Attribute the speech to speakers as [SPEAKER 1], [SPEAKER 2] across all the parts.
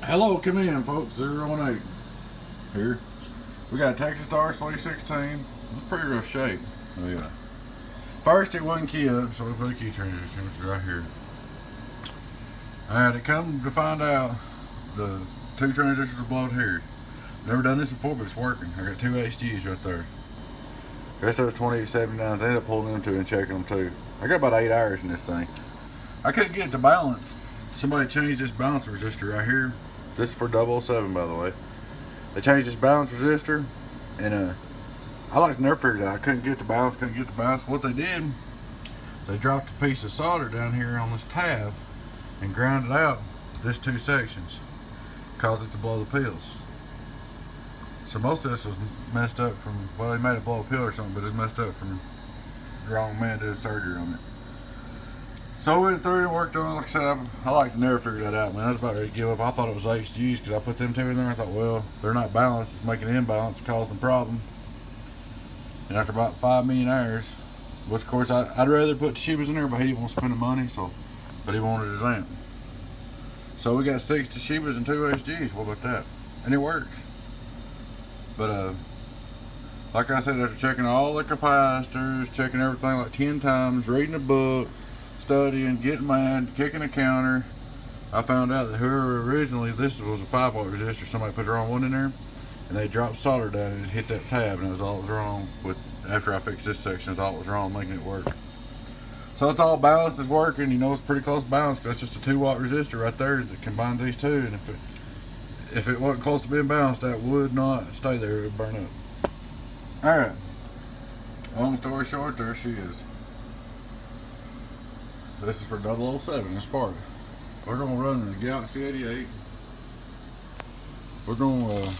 [SPEAKER 1] Hello, come in, folks. 018 here. We got a Texas Star 2016. It's pretty rough shape. Oh yeah. First, it wasn't key up, so we put a key transition, which is right here. Alright, it come to find out the two transistors are blowed here. Never done this before, but it's working. I got two HDs right there. Rest of the 2879s, I ended up pulling them two and checking them too. I got about 8 hours in this thing. I couldn't get it to balance. Somebody changed this balance resistor right here. This is for 007, by the way. They changed this balance resistor, and I like to never figured it out. I couldn't get the balance, What they did, they dropped a piece of solder down here on this tab and ground it out, this two sections, caused it to blow the pills. So most of this was messed up from, well, they made it blow a pill or something, but it's messed up from the wrong man did surgery on it. So we went through and worked on it. Like I said, I like to never figure that out, man. I was about ready to give up. I thought it was HGs because I put them two in there. I thought, well, they're not balanced. It's making an imbalance, causing the problem. And after about 5 million hours, which of course I'd rather put Toshibas in there, but he didn't want to spend the money, but he wanted his amp. So we got 6 Toshibas and 2 HGs. What about that? And it works. But like I said, after checking all the capacitors, checking everything like 10 times, reading a book, studying, getting mad, kicking a counter, I found out that whoever originally, this was a 5-watt resistor, somebody put the wrong one in there, and they dropped solder down and it hit that tab, and that was all that was wrong with, after I fixed this section, that's all that was wrong making it work. So it's all balanced, it's working, you know, it's pretty close to balance, because that's just a 2-watt resistor right there that combines these two, and if it wasn't close to being balanced, that would not stay there, it would burn up. Alright, long story short, there she is. This is for 007 in Sparta. We're going to run the Galaxy 88. We're going to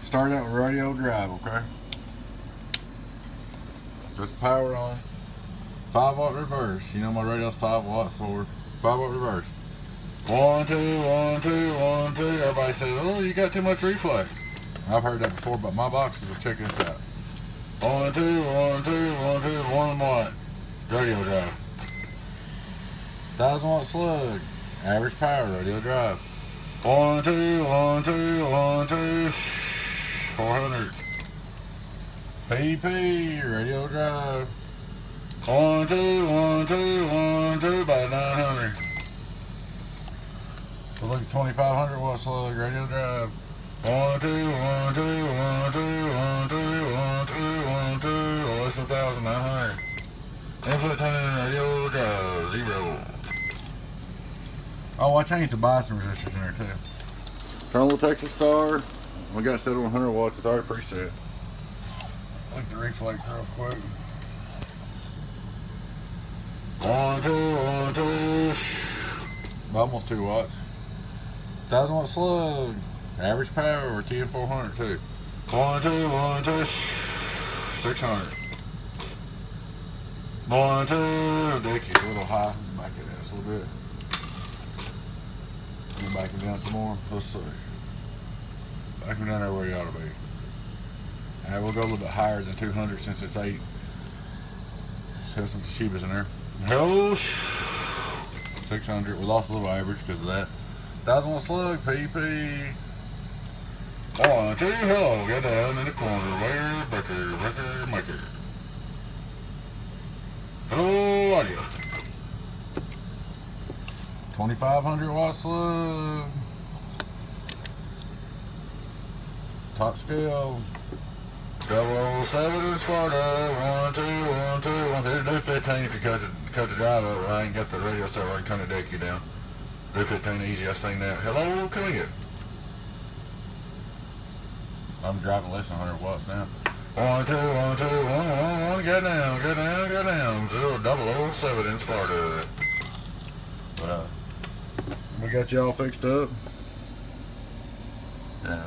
[SPEAKER 1] start out with radio drive, okay? Put the power on. 5-watt reverse. You know my radio's 5 watt for 5-watt reverse. 1, 2, 1, 2, 1, 2. Everybody says, oh, you got too much reflex. I've heard that before, but my boxes will check this out. 1, 2, 1, 2, 1, 2, 1 watt. Radio drive. 1000-watt slug, average power, radio drive. 1, 2, 1, 2, 1, 2, 400. PP, radio drive. 1, 2, 1, 2, 1, 2, about 900. So look at 2500-watt slug, radio drive. 1, 2, 1, 2, 1, 2, 1, 2, 1, 2, 1, 2, oh, that's 1,900. Input tuning, radio drive, 0. Oh, I changed the bias resistors in there too. Turn on the Texas Star. We got it set on 100 watts. It's already preset. Look at the reflect real quick. 1, 2, 1, 2. Almost 2 watts. 1000-watt slug. Average power. We're keying 400 too. 1, 2, 1, 2. 600. 1, 2. Dick is a little high. Back it ass a little bit. Back him down some more. Let's see. Back him down there where he ought to be. Alright, we'll go a little bit higher than 200 since it's 8. Let's have some Toshibas in there. Hello. 600. We lost a little average because of that. 1000-watt slug. PP. 1, 2. Hello. Get down in the corner. Where? Breaker. Maker. Hello. Audio. 2500-watt slug. Top scale. 007 in Sparta. 1, 2, 1, 2, 1, 2. Do 15 if you cut the drive up. I ain't got the radio set where I can turn the decky down. Do 15 easy. I've seen that. Hello, come in. I'm driving less than 100 watts now. 1, 2, 1, 2, 1, 1, 1. Get down. 007 in Sparta. But we got you all fixed up. Yeah,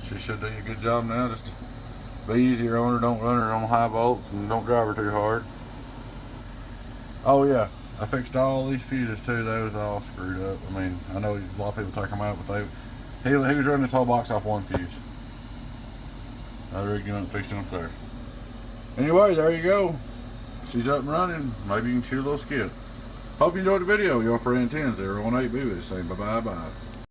[SPEAKER 1] she should do a good job now. Just be easier on her. Don't run her on high volts and don't drive her too hard. Oh yeah, I fixed all these fuses too. They was all screwed up. I mean, I know a lot of people take them out, but he was running this whole box off one fuse. I rigged him up and fixed him up there. Anyway, there you go. She's up and running. Maybe you can shoot a little skip. Hope you enjoyed the video. Your friend 10018 be with you. Saying bye bye.